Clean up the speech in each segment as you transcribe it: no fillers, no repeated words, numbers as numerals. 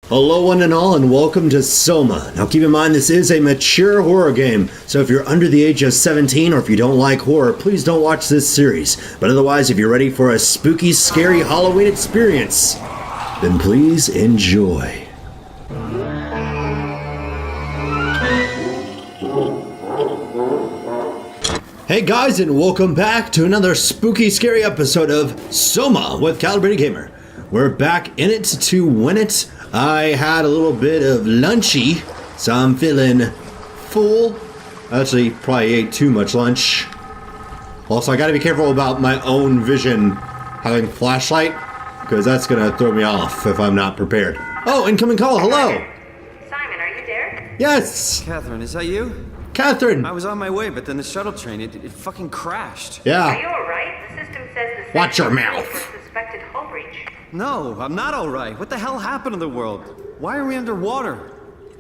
Hello one and all, and welcome to Soma. Now keep in mind this is a mature horror game, so if you're under the age of 17 or if you don't like horror, please don't watch this series. But otherwise, if you're ready for a spooky, scary Halloween experience, then please enjoy. Hey guys, and welcome back to another spooky, scary episode of Soma with Calebrated Gamer. We're back in it to win it. I had a little bit of lunchy, so I'm feeling full. Actually, probably ate too much lunch. Also, I gotta be careful about my own vision having flashlight, because that's gonna throw me off if I'm not prepared. Oh, incoming call, hello! Simon, are you there? Yes! Catherine, is that you? Catherine! I was on my way, but then the shuttle train, it fucking crashed. Are you Yeah. alright? The system says the Watch your sensor mouth. for suspected hull breach. No, I'm not alright. What the hell happened to the world? Why are we underwater?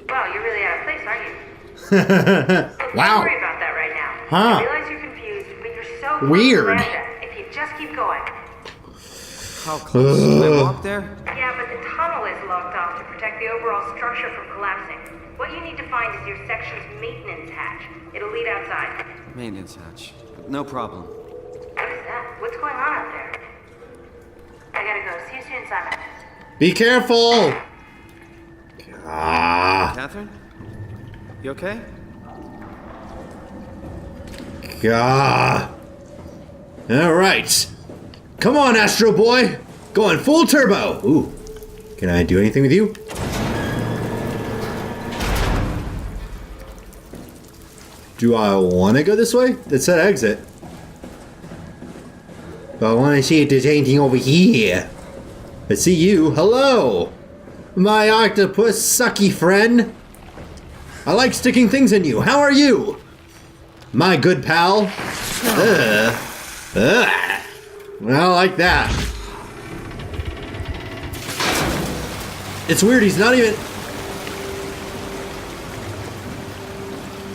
Wow, you're really out of place, aren't you? Wow. Don't worry about that right now. Huh. I realize you're confused, but you're so close Weird. to Miranda. If you just keep going. How close? Can I walk there? Yeah, but the tunnel is locked off to protect the overall structure from collapsing. What you need to find is your section's maintenance hatch. It'll lead outside. Maintenance hatch. No problem. What is that? What's going on out there? I gotta go. See you soon, Simon. Be careful! Ah, Catherine? You okay? God. Alright. Come on, Astro Boy! Going full turbo! Ooh. Can I do anything with you? Do I want to go this way? It said exit. But I want to see if there's anything over here. I see you. Hello! My octopus sucky friend. I like sticking things in you. How are you? My good pal. I don't like that. It's weird, he's not even...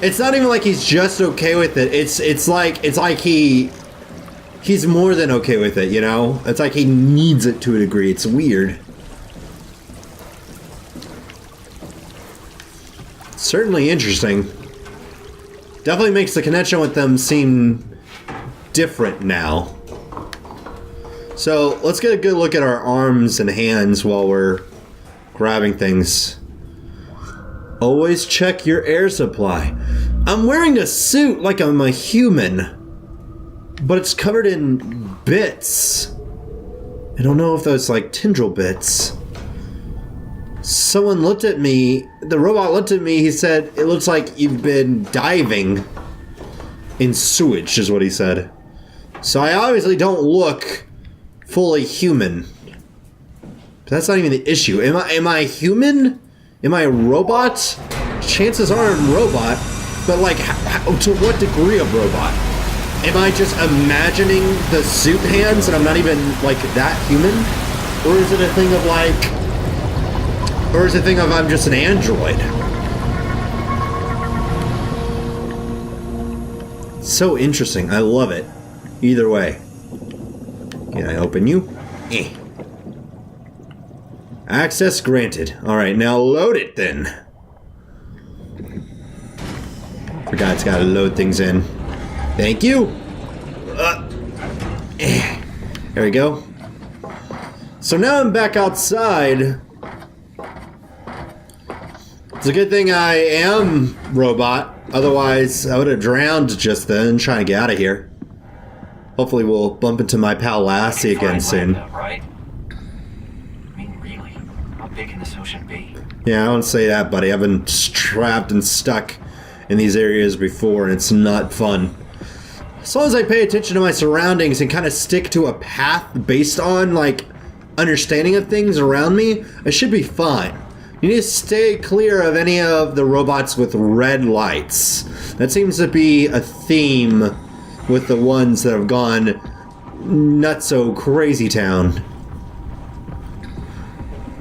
It's not even like he's just okay with it. It's like he's more than okay with it, you know? It's like he needs it to a degree. It's weird. Certainly interesting. Definitely makes the connection with them seem different now. So let's get a good look at our arms and hands while we're grabbing things. Always check your air supply. I'm wearing a suit like I'm a human, but it's covered in bits. I don't know if those like tendril bits. Someone looked at me, the robot looked at me, he said, it looks like you've been diving in sewage, is what he said. So I obviously don't look fully human. But that's not even the issue. Am I human? Am I a robot? Chances are I'm a robot, but like, to what degree of robot? Am I just imagining the suit hands and I'm not even like that human? Or is it a thing of like... Or is it a thing of I'm just an android? So interesting. I love it. Either way. Can I open you? Eh. Access granted. Alright, now load it then. Forgot it's gotta load things in. Thank you! There we go. So now I'm back outside. It's a good thing I am robot. Otherwise, I would have drowned just then trying to get out of here. Hopefully we'll bump into my pal Lassie again soon. Right? I mean, really? How big can this ocean be? Yeah, I don't say that, buddy. I've been trapped and stuck in these areas before, and it's not fun. As long as I pay attention to my surroundings and kind of stick to a path based on, like, understanding of things around me, I should be fine. You need to stay clear of any of the robots with red lights. That seems to be a theme with the ones that have gone nutso crazy town.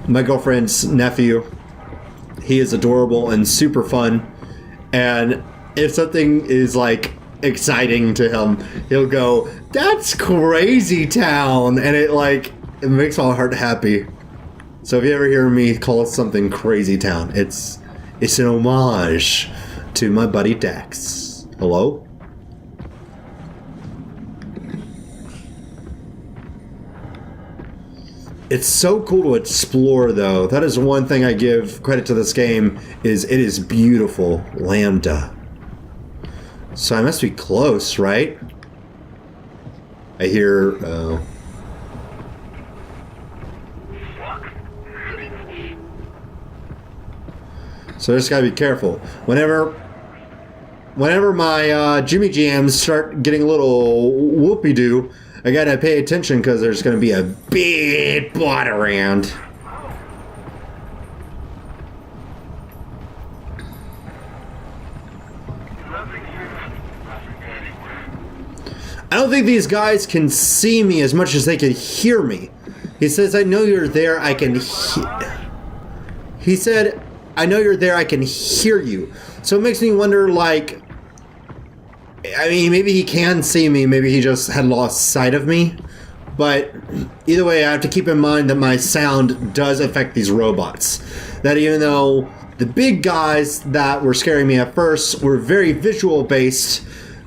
My girlfriend's nephew, he is adorable and super fun, and if something is like exciting to him, he'll go, "That's crazy town," and it makes my heart happy. So if you ever hear me call it something Crazy Town, it's an homage to my buddy Dax. Hello? It's so cool to explore, though. That is one thing I give credit to this game, is it is beautiful. Lambda. So I must be close, right? I hear... So I just gotta be careful. Whenever my Jimmy Jams start getting a little whoopie-doo, I gotta pay attention because there's gonna be a big bot around. I don't think these guys can see me as much as they can hear me. He says, I know you're there, I can He said, I know you're there, I can hear you. So it makes me wonder, like, I mean, maybe he can see me, maybe he just had lost sight of me. But either way, I have to keep in mind that my sound does affect these robots. That even though the big guys that were scaring me at first were very visual based,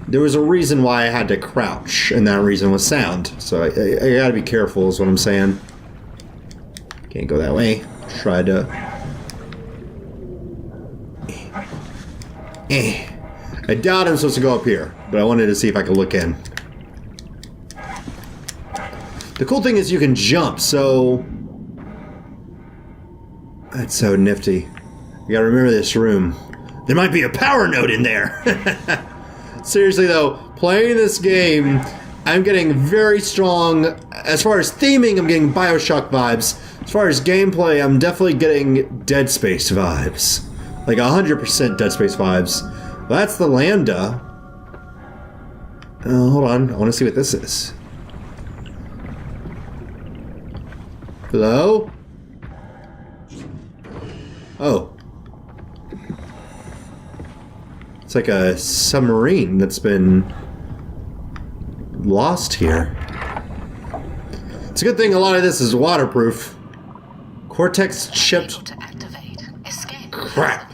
there was a reason why I had to crouch, and that reason was sound. So I gotta be careful is what I'm saying. Can't go that way. Try to... I doubt I'm supposed to go up here, but I wanted to see if I could look in. The cool thing is you can jump, so... That's so nifty. You gotta remember this room. There might be a power node in there! Seriously though, playing this game, I'm getting very strong... As far as theming, I'm getting Bioshock vibes. As far as gameplay, I'm definitely getting Dead Space vibes. Like 100% Dead Space vibes. Well, that's the Lambda. Hold on, I want to see what this is. Hello? Oh. It's like a submarine that's been lost here. It's a good thing a lot of this is waterproof. Cortex chipped. Crap.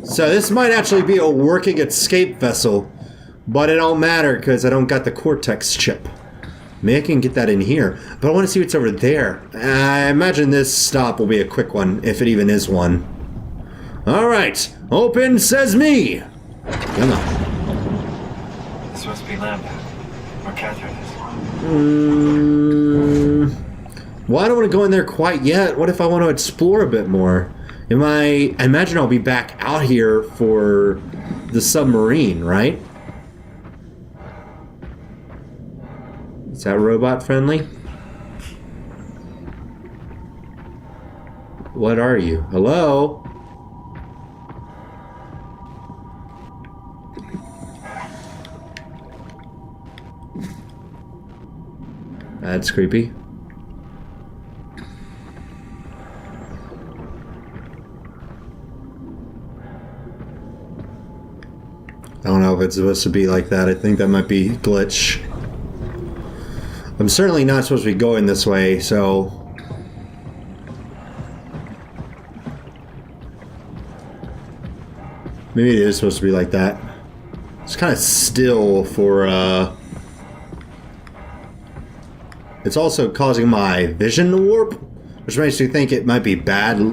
So this might actually be a working escape vessel, but it don't matter because I don't got the Cortex chip. Maybe I can get that in here, but I want to see what's over there. I imagine this stop will be a quick one, if it even is one. Alright, open sesame! Come on. This must be Lambda, where Catherine is. Well, I don't want to go in there quite yet. What if I want to explore a bit more? I imagine I'll be back out here for the submarine, right? Is that robot friendly? What are you? Hello? That's creepy. I don't know if it's supposed to be like that. I think that might be glitch. I'm certainly not supposed to be going this way, so... Maybe it is supposed to be like that. It's kind of still for, It's also causing my vision to warp, which makes me think it might be bad. I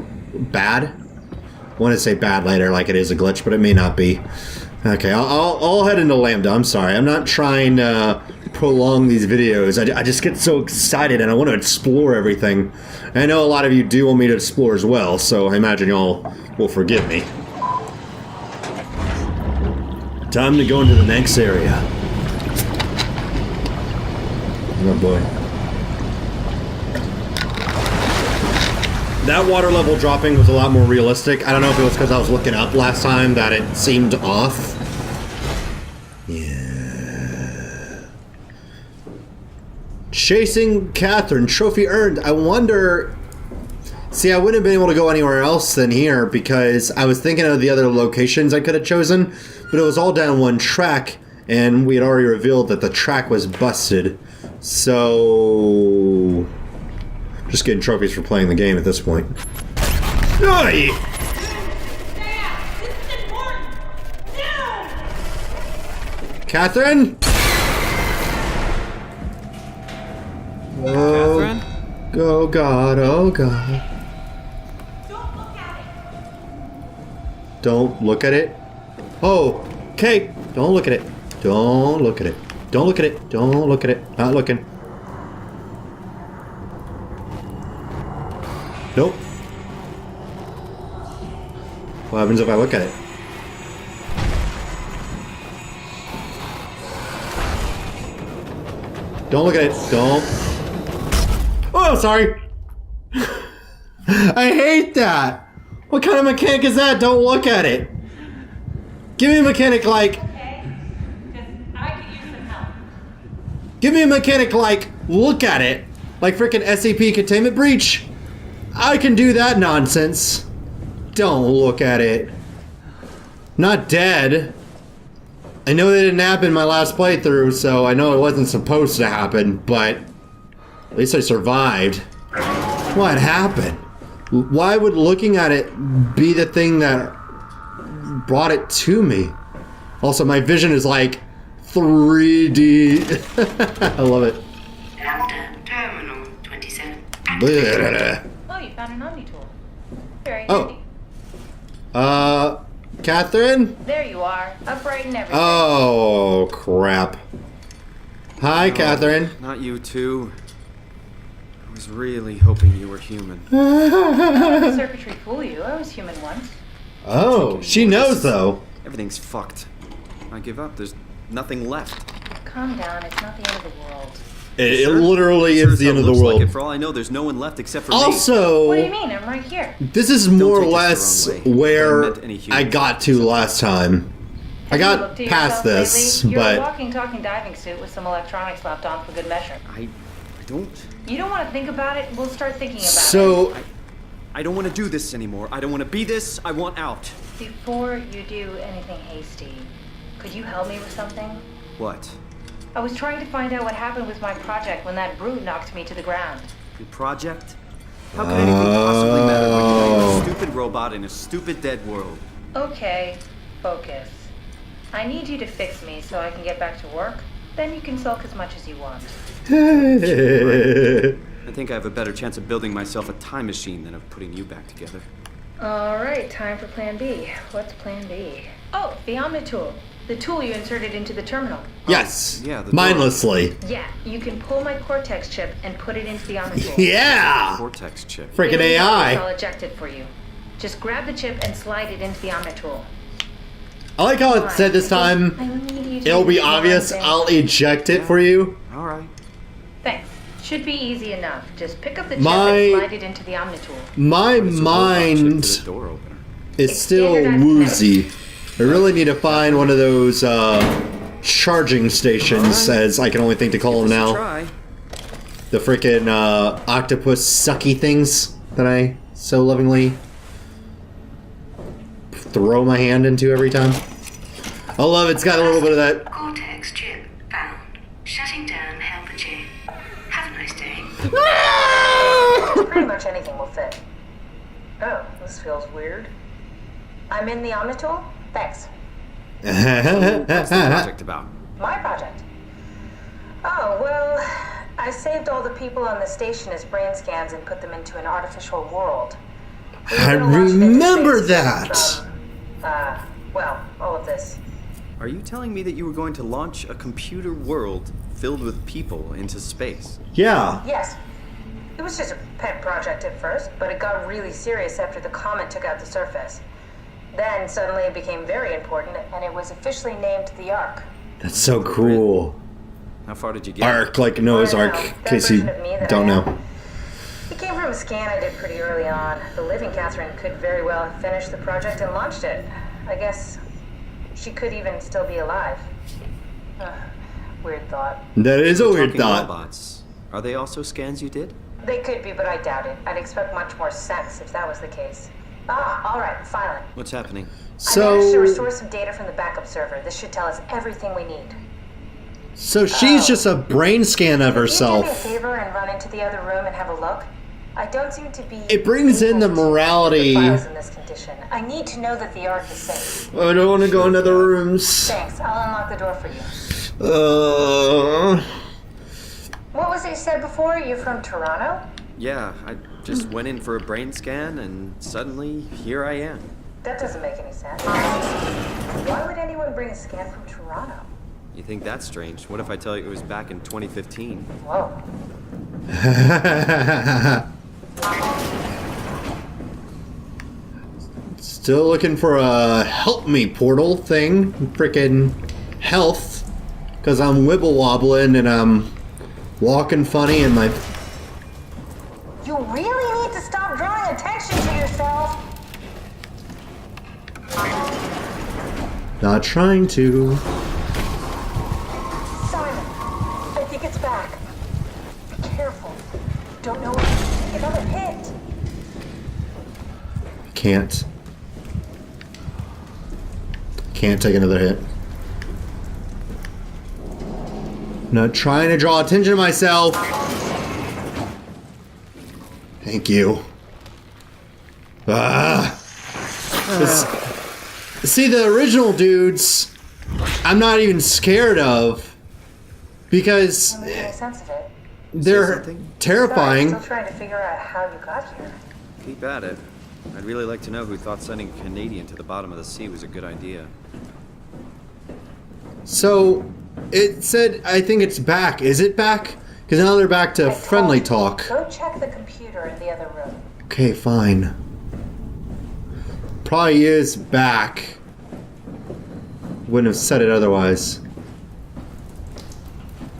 want to say bad later, like it is a glitch, but it may not be. Okay, I'll head into Lambda. I'm sorry. I'm not trying to prolong these videos. I just get so excited and I want to explore everything. And I know a lot of you do want me to explore as well, so I imagine y'all will forgive me. Time to go into the next area. Oh boy. That water level dropping was a lot more realistic. I don't know if it was because I was looking up last time that it seemed off. Yeah. Chasing Catherine, trophy earned. I wonder... See, I wouldn't have been able to go anywhere else than here because I was thinking of the other locations I could have chosen, but it was all down one track, and we had already revealed that the track was busted. So... Just getting trophies for playing the game at this point. Oi! Catherine? Oh, Catherine? oh God, oh God. Don't look at it. Oh, okay. Don't look at it. Don't look at it. Don't look at it. Don't look at it. Not looking. Nope. What happens if I look at it? Don't look at it. Don't. Oh, sorry. I hate that. What kind of mechanic is that? Don't look at it. Give me a mechanic like... Okay, because I could use some help. Give me a mechanic like, look at it. Like frickin' SCP Containment Breach. I can do that nonsense. Don't look at it. Not dead. I know that didn't happen in my last playthrough, so I know it wasn't supposed to happen, but at least I survived. What happened? Why would looking at it be the thing that brought it to me? Also, my vision is like 3D. I love it. Lambda Terminal 27. Blah. Oh, you found an Omni tool. Very Oh. handy. Catherine? There you are, upright and everything. Oh, crap. Hi, Catherine. Not you too. I was really hoping you were human. The circuitry fool you. I was human once. Oh, she knows, though. Everything's fucked. I give up. There's nothing left. Calm down. It's not the end of the world. It Sure? literally Sure is as the hell end of the looks like world. it. For all I know, there's no one left except for me. Also, What do you mean? I'm right here. this is more or take this the less wrong way. where I meant any I humans got to last time. I Have you got looked at past yourself this, lately? You're a but walking, talking diving suit with some electronics slapped on for good measure. I don't. You don't want to think about it? We'll start thinking about it. so I don't want to do this anymore. I don't want to be this. I want out. Before you do anything hasty, could you help me with something? What? I was trying to find out what happened with my project when that brute knocked me to the ground. Your project? How could anything possibly matter when you're Oh. a stupid robot in a stupid dead world? Okay, focus. I need you to fix me so I can get back to work. Then you can sulk as much as you want. I think I have a better chance of building myself a time machine than of putting you back together. Alright, time for plan B. What's plan B? Oh, the Omni tool. The tool you inserted into the terminal. yes, yeah, the mindlessly. Yeah, you can pull my Cortex chip and put it into the Omni tool. Yeah, Cortex chip. freaking If you want, AI. I'll eject it for you. Just grab the chip and slide it into the Omni tool. I like how it said this time. I need you to It'll be do one obvious. thing. I'll eject it for you. All right. Thanks. Should be easy enough. Just pick up the chip My- and slide it into the Omni tool. My It's a robot chip to mind the door opener. is It's still standardized woozy. I really need to find one of those charging stations, Alright. as I can only think to call them Give this a now. try. The freaking octopus sucky things that I so lovingly throw my hand into every time. I love it. It's got a little bit of that. Cortex chip found. Shutting down helper chain. Have a nice day. Pretty much anything will fit. Oh, this feels weird. I'm in the Omni tool? Thanks. What's the project about? My project. Oh, well, I saved all the people on the station as brain scans and put them into an artificial world. We were I gonna launch it into remember space that. from, well, all of this. Are you telling me that you were going to launch a computer world filled with people into space? Yeah. Yes. It was just a pet project at first, but it got really serious after the comet took out the surface. Then suddenly it became very important, and it was officially named the Ark. That's so cool. How far did you get? Ark, like Noah's I don't Ark, know. in That case you version of me that don't I know. am. It came from a scan I did pretty early on. The living Catherine could very well have finished the project and launched it. I guess she could even still be alive. Weird thought. That is a We're weird talking thought. Robots. Are they also scans you did? They could be, but I doubt it. I'd expect much more sense if that was the case. Ah, all right, finally. What's happening? I managed to So, restore some data from the backup server. This should tell us everything we need. so she's just a brain scan of Can you do me a herself. favor and run into the other room and have a look? I don't seem to be... It brings in the morality. The files in this condition. I need to know that the Ark is safe. I don't want to go in other rooms. Thanks. I'll unlock the door for you. What was it you said before? You're from Toronto? Yeah, I just went in for a brain scan and suddenly here I am. That doesn't make any sense. Why would anyone bring a scan from Toronto? You think that's strange? What if I tell you it was back in 2015? Whoa. Still looking for a help me portal thing. Frickin' health. Because I'm wibble wobbling and I'm walking funny and my... You really need to stop drawing attention to yourself. Not trying to. Simon, I think it's back. Be careful. Don't know if you can take another hit. Can't take another hit. Not trying to draw attention to myself. Thank you. See, the original dudes, I'm not even scared of because I'm making sense of it. they're terrifying. Sorry, I'm still trying to figure out how you got here. Keep at it. I'd really like to know who thought sending a Canadian to the bottom of the sea was a good idea. So, it said, I think it's back. Is it back? Because now they're back to friendly talk. Go check the computer in the other room. Okay, fine. Probably is back. Wouldn't have said it otherwise.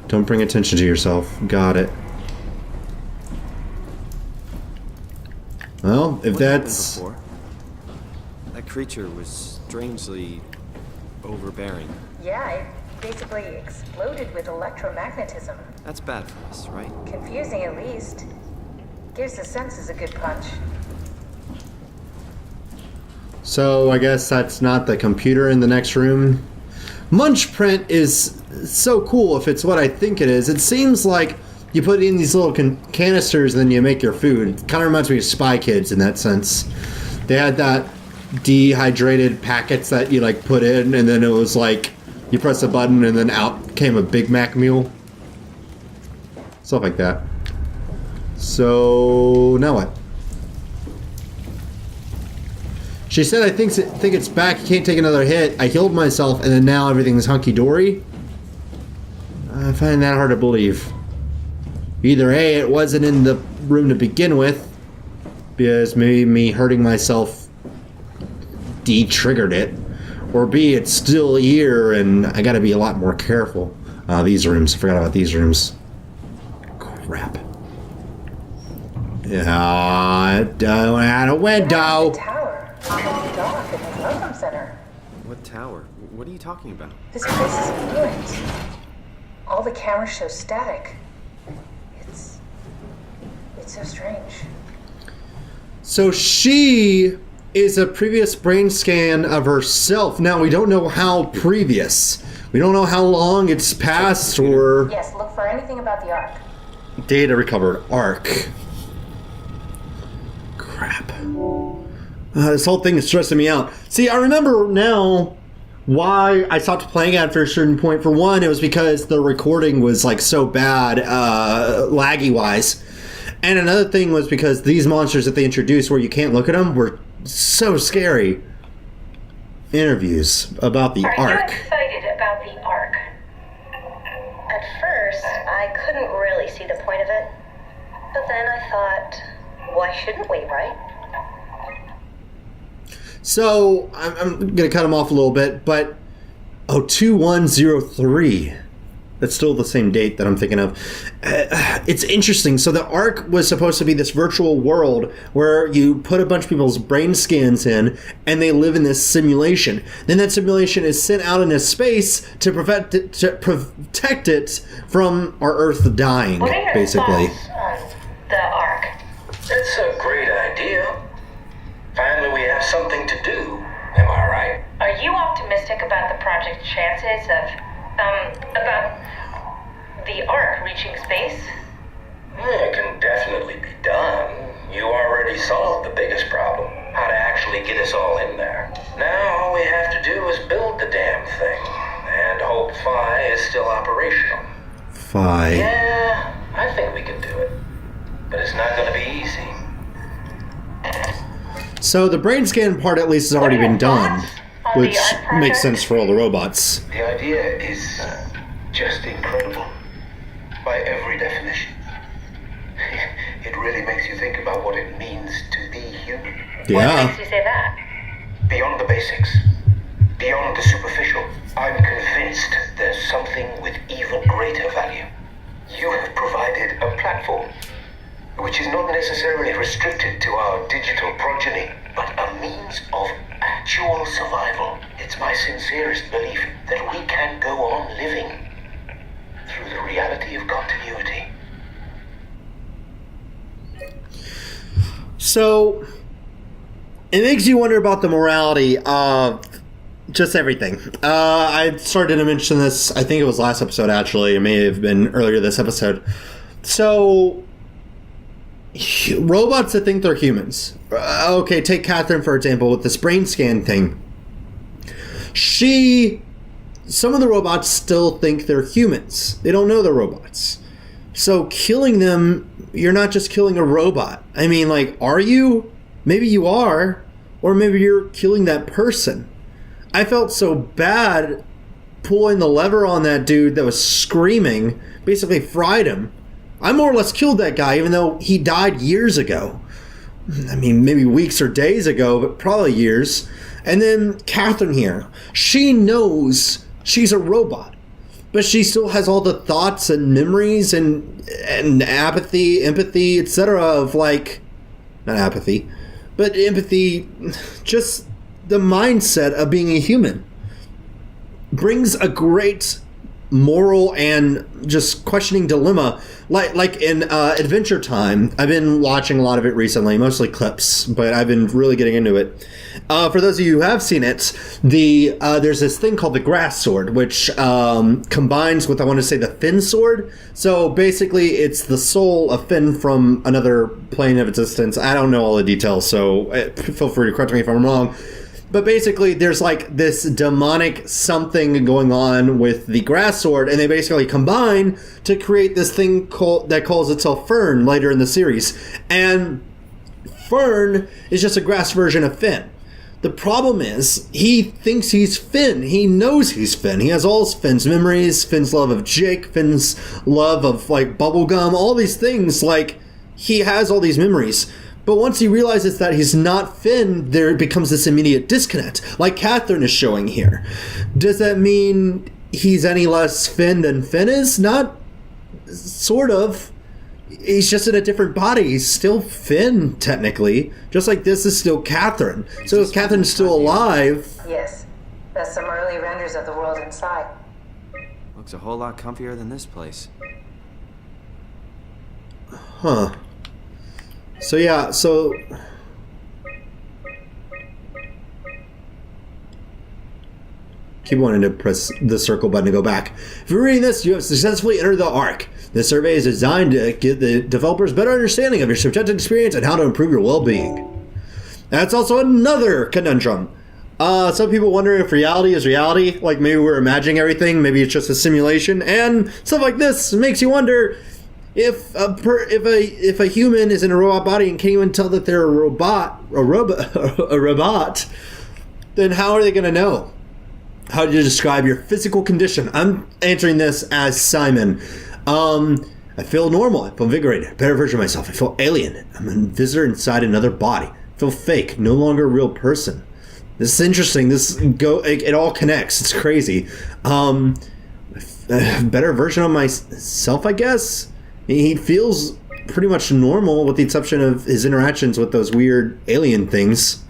Don't bring attention to yourself. Got it. Well, if What that's... happened before? That creature was strangely overbearing. Yeah, it basically exploded with electromagnetism. That's bad for us, right? Confusing at least. Gives the senses a good punch. So, I guess that's not the computer in the next room. Munch print is so cool if it's what I think it is. It seems like you put in these little canisters and then you make your food. It kind of reminds me of Spy Kids in that sense. They had that dehydrated packets that you like put in and then it was like you press a button and then out came a Big Mac meal. Stuff like that. So, now what? She said, I think it's back, you can't take another hit. I healed myself, and then now everything's hunky-dory. I find that hard to believe. Either A, it wasn't in the room to begin with, because maybe me hurting myself de-triggered it, or B, it's still here, and I gotta be a lot more careful. These rooms, I forgot about these rooms. Crap. Yeah, I don't have a window. Tower. Dock at the welcome center. What tower? What are you talking about? This place is ruined. All the cameras show static. It's so strange. So she is a previous brain scan of herself. Now, we don't know how previous. We don't know how long it's passed or... Yes, look for anything about the Ark. Data recovered. Arc. Crap. This whole thing is stressing me out. See, I remember now why I stopped playing after a certain point. For one, it was because the recording was like so bad, laggy-wise. And another thing was because these monsters that they introduced where you can't look at them were so scary. Interviews about the Ark. Are you excited about the Ark? At first, I couldn't really see the point of it. But then I thought, why shouldn't we, right? So, I'm going to cut him off a little bit, but... Oh, 2103. That's still the same date that I'm thinking of. It's interesting. So the Ark was supposed to be this virtual world where you put a bunch of people's brain scans in, and they live in this simulation. Then that simulation is sent out into space to protect it from our Earth dying, What are your basically. thoughts on the Ark? That's a great idea. Finally, we have something to do. Am I right? Are you optimistic about the project's chances of, about the Ark reaching space? Yeah, it can definitely be done. You already solved the biggest problem, how to actually get us all in there. Now all we have to do is build the damn thing, and hope Phi is still operational. Phi. Yeah, I think we can do it. But it's not gonna be easy. So the brain scan part at least has already been done, which makes sense for all the robots. The idea is just incredible. By every definition. It really makes you think about what it means to be human. What Yeah. makes you say that? Beyond the basics, beyond the superficial, I'm convinced there's something with even greater value. You have provided a platform, which is not necessarily restricted to our digital progeny, but a means of actual survival. It's my sincerest belief that we can go on living through the reality of continuity. So, it makes you wonder about the morality of just everything. I started to mention this, I think it was last episode actually, it may have been earlier this episode. So, robots that think they're humans. Okay, take Catherine for example with this brain scan thing. Some of the robots still think they're humans. They don't know they're robots. So killing them, you're not just killing a robot. I mean, like, are you? Maybe you are. Or maybe you're killing that person. I felt so bad pulling the lever on that dude that was screaming, basically fried him. I more or less killed that guy, even though he died years ago. I mean, maybe weeks or days ago, but probably years. And then Catherine here, she knows she's a robot, but she still has all the thoughts and memories and apathy, empathy, etc. of like, not apathy, but empathy, just the mindset of being a human. Brings a great moral and just questioning dilemma, like in Adventure Time. I've been watching a lot of it recently, mostly clips, but I've been really getting into it. For those of you who have seen it, there's this thing called the grass sword, which combines with, I want to say, the Finn sword. So basically, it's the soul of Finn from another plane of existence. I don't know all the details, so feel free to correct me if I'm wrong. But basically, there's like this demonic something going on with the grass sword, and they basically combine to create this thing that calls itself Fern later in the series. And Fern is just a grass version of Finn. The problem is, he thinks he's Finn. He knows he's Finn. He has all Finn's memories, Finn's love of Jake, Finn's love of like bubblegum, all these things. Like, he has all these memories. But once he realizes that he's not Finn, there becomes this immediate disconnect, like Catherine is showing here. Does that mean he's any less Finn than Finn is? Not sort of. He's just in a different body. He's still Finn, technically. Just like this is still Catherine. So if Catherine's still alive... Yes. That's some early renders of the world inside. Looks a whole lot comfier than this place. Huh. So yeah, so... Keep wanting to press the circle button to go back. If you're reading this, you have successfully entered the Ark. This survey is designed to give the developers better understanding of your subjective experience and how to improve your well-being. That's also another conundrum. Some people wonder if reality is reality, like maybe we're imagining everything, maybe it's just a simulation, and stuff like this makes you wonder if a human is in a robot body and can't even tell that they're a robot, then how are they going to know? How do you describe your physical condition? I'm answering this as Simon. I feel normal. I feel invigorated. A better version of myself. I feel alien. I'm a visitor inside another body. I feel fake. No longer a real person. This is interesting. It all connects. It's crazy. A better version of myself, I guess. He feels pretty much normal with the exception of his interactions with those weird alien things.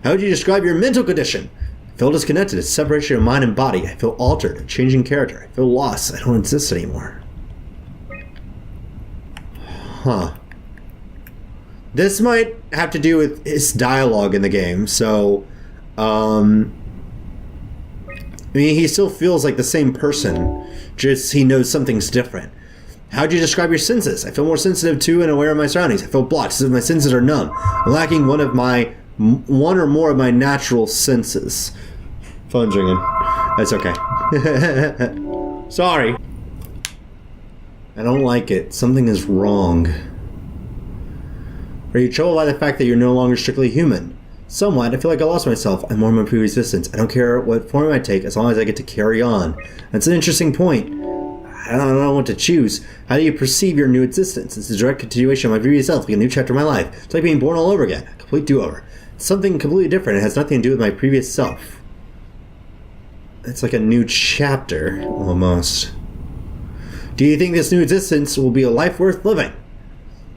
How would you describe your mental condition? I feel disconnected. It's separation of mind and body. I feel altered. A changing character. I feel lost. I don't exist anymore. Huh. This might have to do with his dialogue in the game. So, I mean, he still feels like the same person. Just he knows something's different. How'd you describe your senses? I feel more sensitive to and aware of my surroundings. I feel blocked, as if my senses are numb. I'm lacking one or more of my natural senses. Phone's ringing. That's okay. Sorry. I don't like it. Something is wrong. Are you troubled by the fact that you're no longer strictly human? Somewhat. I feel like I lost myself. I'm more of my previous existence. I don't care what form I take as long as I get to carry on. That's an interesting point. I don't know what to choose. How do you perceive your new existence? It's a direct continuation of my previous self, like a new chapter of my life. It's like being born all over again. A complete do-over. It's something completely different. It has nothing to do with my previous self. It's like a new chapter, almost. Do you think this new existence will be a life worth living?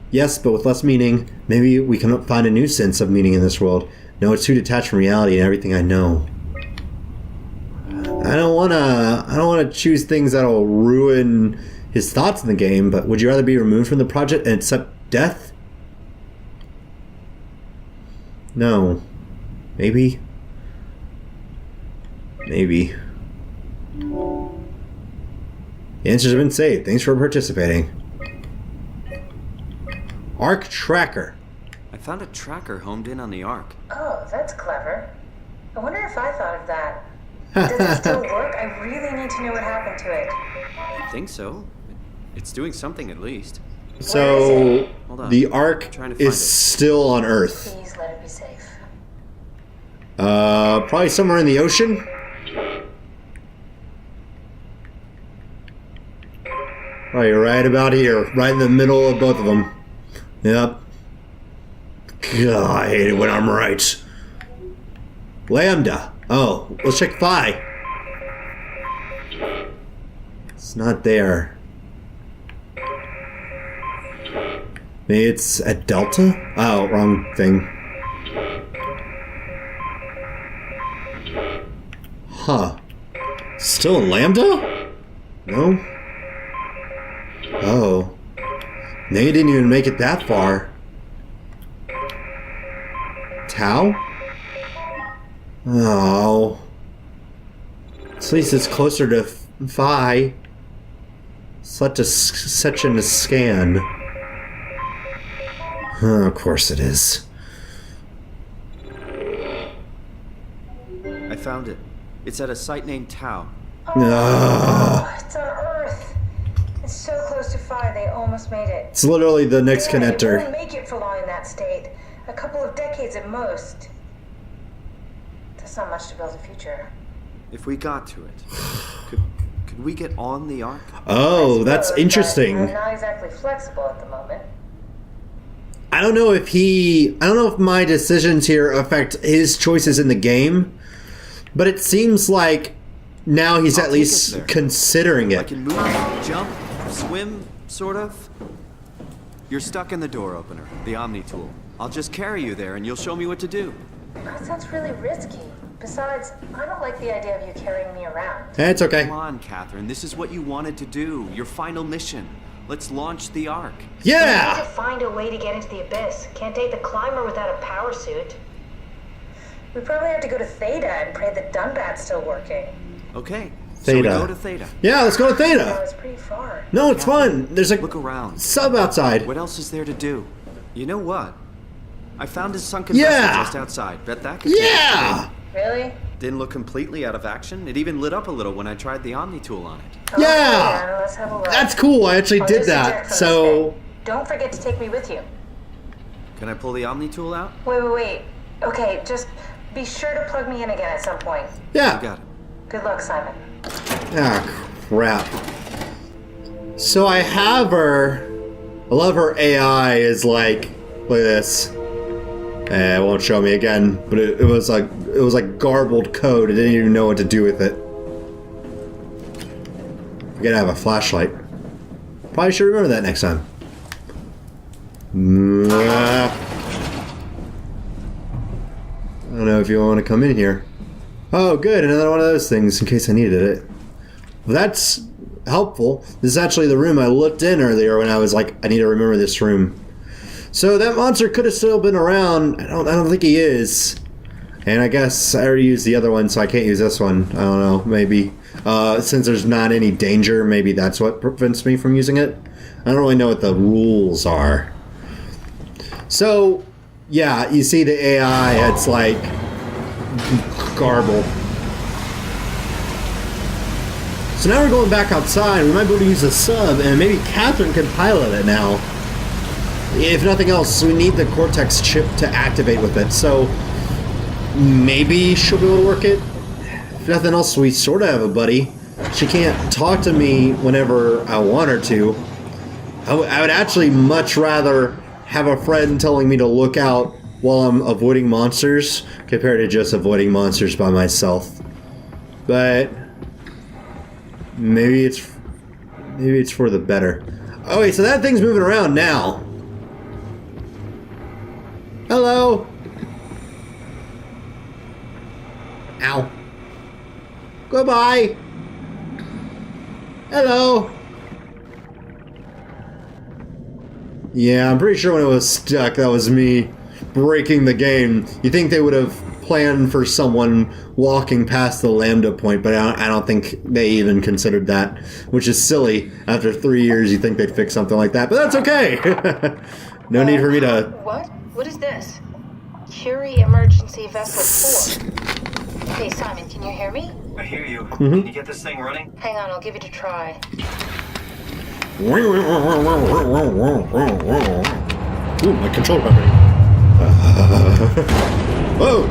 Yes, but with less meaning. Maybe we can find a new sense of meaning in this world. No, it's too detached from reality and everything I know. I don't wanna choose things that'll ruin his thoughts in the game, but would you rather be removed from the project and accept death? No. Maybe. Maybe. The answers have been saved. Thanks for participating. Arc tracker. I found a tracker homed in on the Ark. Oh, that's clever. I wonder if I thought of that. Does it still work? I really need to know what happened to it. I think so. It's doing something at least. So Hold on. the Ark I'm trying to find is it. still on Earth. Please let it be safe. Probably somewhere in the ocean. Probably right about here, right in the middle of both of them. Yep. God, I hate it when I'm right. Lambda. Oh, let's check Phi. It's not there. Maybe it's at Delta? Oh, wrong thing. Huh. Still in Lambda? No? Oh. They didn't even make it that far. Tau? Oh. At least it's closer to Phi. Such a scan. Of course it is. I found it. It's at a site named Tau. Ah. Oh, it's on Earth. It's so close to Phi, they almost made it. It's literally the next Yeah, they connector. won't make it for long in that state. A couple of decades at most. That's not much to build a future. If we got to it, could we get on the Ark? Oh, that's Suppose, interesting. but I'm not exactly flexible at the moment. I don't know if my decisions here affect his choices in the game, but it seems like now he's I'll at take us least there. considering I it. can move, jump, swim, sort of. You're stuck in the door opener, the Omni tool. I'll just carry you there and you'll show me what to do. That sounds really risky. Besides, I don't like the idea of you carrying me around. It's okay. Come on, Catherine, this is what you wanted to do. Your final mission. Let's launch the Ark. We need to Yeah! find a way to get into the abyss. Can't take the climber without a power suit. We probably have to go to Theta and pray that Dunbat's still working. Okay, so we Theta. go to Theta. Yeah, let's go to Oh, Theta. it's pretty far. No, it's fun. There's a Look around. sub outside. What else is there to do? You know what? I found a sunken Yeah. vessel just outside. Bet that could take us Yeah! Really? Didn't look completely out of action. It even lit up a little when I tried the Omni tool on it. Okay, Yeah! then, let's have a look. That's cool. I actually I'll did just eject that. from this So, thing. Don't forget to take me with you. Can I pull the Omni tool out? Wait. Okay, just be sure to plug me in again at some point. You yeah. got it. Good luck, Simon. Ah, crap. So I have her. I love her AI is like, look at this. It won't show me again, but it was like garbled code. I didn't even know what to do with it. I gotta have a flashlight. Probably should remember that next time. I don't know if you want to come in here. Oh, good, another one of those things in case I needed it. Well, that's helpful. This is actually the room I looked in earlier when I was like, I need to remember this room. So that monster could have still been around. I don't think he is. And I guess I already used the other one, so I can't use this one. I don't know, maybe. Since there's not any danger, maybe that's what prevents me from using it. I don't really know what the rules are. So, yeah, you see the AI, it's like garble. So now we're going back outside. We might be able to use a sub, and maybe Catherine can pilot it now. If nothing else, we need the Cortex chip to activate with it, so maybe she'll be able to work it. If nothing else, we sort of have a buddy. She can't talk to me whenever I want her to. I would actually much rather have a friend telling me to look out while I'm avoiding monsters compared to just avoiding monsters by myself. But maybe it's for the better. Oh wait, so that thing's moving around now. Hello. Ow. Goodbye. Hello. Yeah, I'm pretty sure when it was stuck, that was me breaking the game. You think they would have planned for someone walking past the lambda point, but I don't think they even considered that, which is silly. After 3 years, you think they'd fix something like that, but that's okay. No need for me to... What? What is this? Curie Emergency Vessel 4. Hey, Simon, can you hear me? I hear you. Can you get this thing running? Hang on, I'll give it a try. Ooh, my control battery. Whoa!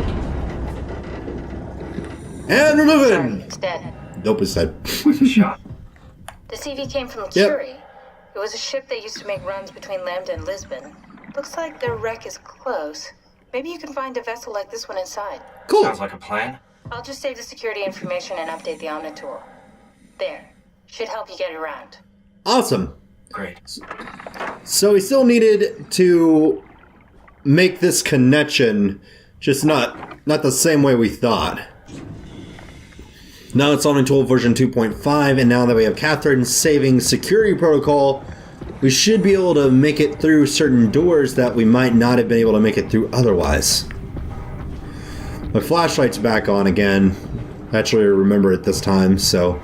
And we're moving! Sorry, it's dead. Nope, it's dead. Where's the shot? The CV came from the Yep. Curie. It was a ship that used to make runs between Lambda and Lisbon. Looks like their wreck is close. Maybe you can find a vessel like this one inside. Cool. Sounds like a plan. I'll just save the security information and update the Omni tool. There. Should help you get around. Awesome. Great. So we still needed to make this connection, just not the same way we thought. Now it's on tool version 2.5, and now that we have Catherine saving security protocol, we should be able to make it through certain doors that we might not have been able to make it through otherwise. My flashlight's back on again. Actually, I remember it this time, so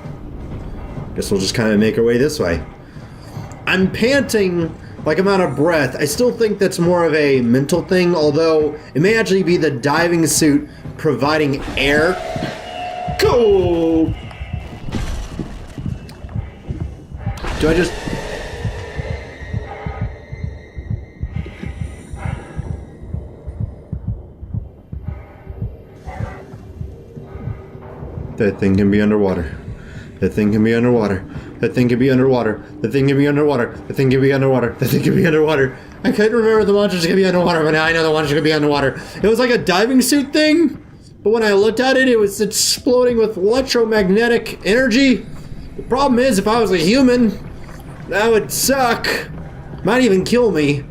guess we'll just kind of make our way this way. I'm panting like I'm out of breath. I still think that's more of a mental thing, although it may actually be the diving suit providing air. Go! Do I just... That thing can be underwater. That thing can be underwater. That thing can be underwater. That thing can be underwater. That thing can be underwater. That thing can be underwater. I couldn't remember the monsters can be underwater, but now I know the monsters can be underwater. It was like a diving suit thing, but when I looked at it, it was exploding with electromagnetic energy. The problem is, if I was a human, that would suck. Might even kill me.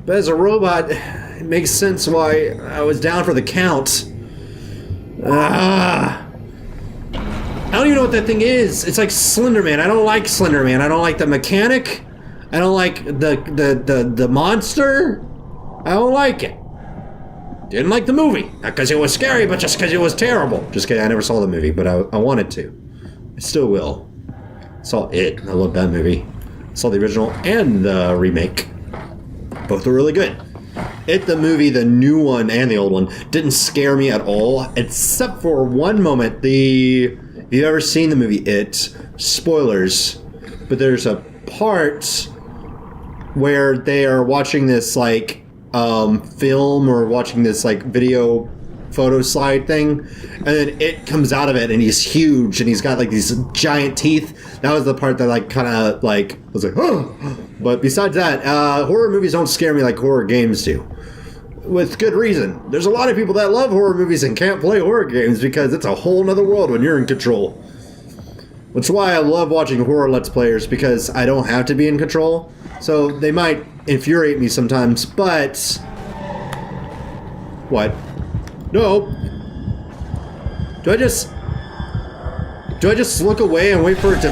But as a robot, it makes sense why I was down for the count. I don't even know what that thing is. It's like Slender Man. I don't like Slender Man. I don't like the mechanic. I don't like the monster. I don't like it. Didn't like the movie. Not because it was scary, but just because it was terrible. Just kidding. I never saw the movie, but I wanted to. I still will. I saw it. I love that movie. I saw the original and the remake. Both were really good. It, the movie, the new one and the old one, didn't scare me at all, except for one moment. If you've ever seen the movie It, spoilers, but there's a part where they are watching this like film or watching this like video photo slide thing, and then It comes out of it and he's huge and he's got like these giant teeth. That was the part that like kind of like was like, oh. But besides that, horror movies don't scare me like horror games do. With good reason. There's a lot of people that love horror movies and can't play horror games because it's a whole nother world when you're in control. Which is why I love watching horror Let's Players, because I don't have to be in control. So they might infuriate me sometimes, but... What? No. Do I just look away and wait for it to...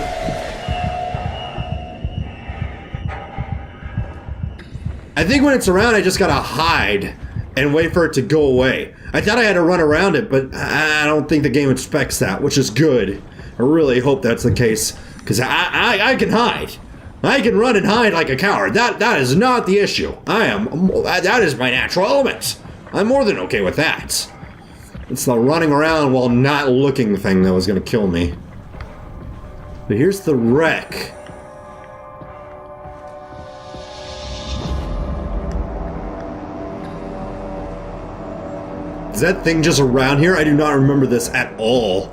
I think when it's around, I just gotta hide and wait for it to go away. I thought I had to run around it, but I don't think the game expects that, which is good. I really hope that's the case, because I can hide. I can run and hide like a coward. That is not the issue. That is my natural element. I'm more than okay with that. It's the running around while not looking thing that was gonna kill me. But here's the wreck. Is that thing just around here? I do not remember this at all.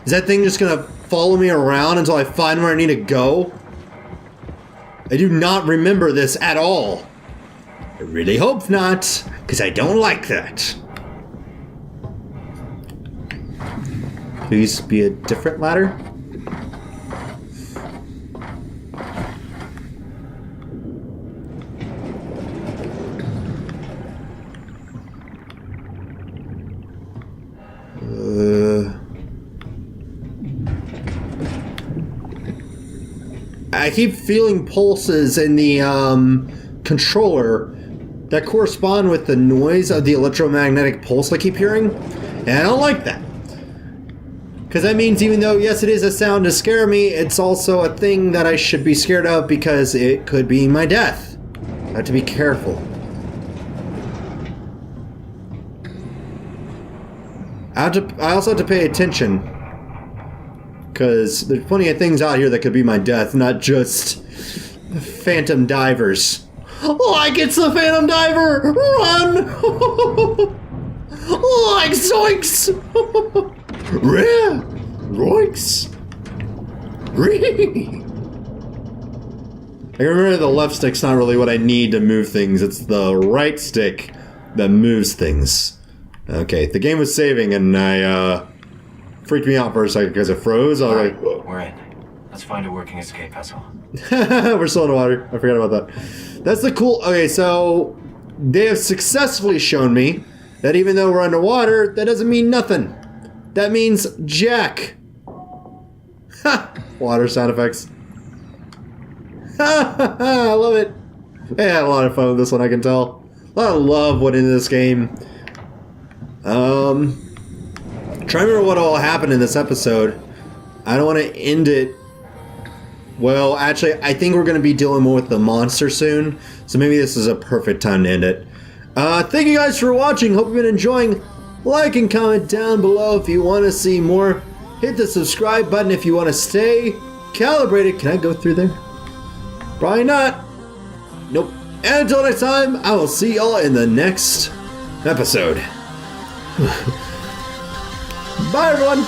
Is that thing just gonna follow me around until I find where I need to go? I do not remember this at all. I really hope not, because I don't like that. Please be a different ladder. I keep feeling pulses in the controller that correspond with the noise of the electromagnetic pulse I keep hearing, and I don't like that. Because that means even though, yes, it is a sound to scare me, it's also a thing that I should be scared of because it could be my death. I have to be careful. I also have to pay attention. Because there's plenty of things out here that could be my death, not just phantom divers. Like it's the phantom diver! Run! Like zoinks! Roinks! I remember the left stick's not really what I need to move things, it's the right stick that moves things. Okay, the game was saving and I freaked me out for a second because it froze. I was like, whoa. We're in. Let's find a working escape vessel. We're still in the water. I forgot about that. That's the cool... Okay, so they have successfully shown me that even though we're underwater, that doesn't mean nothing. That means jack. Ha! Water sound effects. I love it. I had a lot of fun with this one, I can tell. A lot of love went into this game. Try to remember what all happened in this episode. I don't want to end it. Well, actually, I think we're going to be dealing more with the monster soon, so maybe this is a perfect time to end it. Thank you guys for watching. Hope you've been enjoying. Like and comment down below if you want to see more. Hit the subscribe button if you want to stay calibrated. Can I go through there? Probably not. Nope. And until next time, I will see y'all in the next episode. Bye, everyone.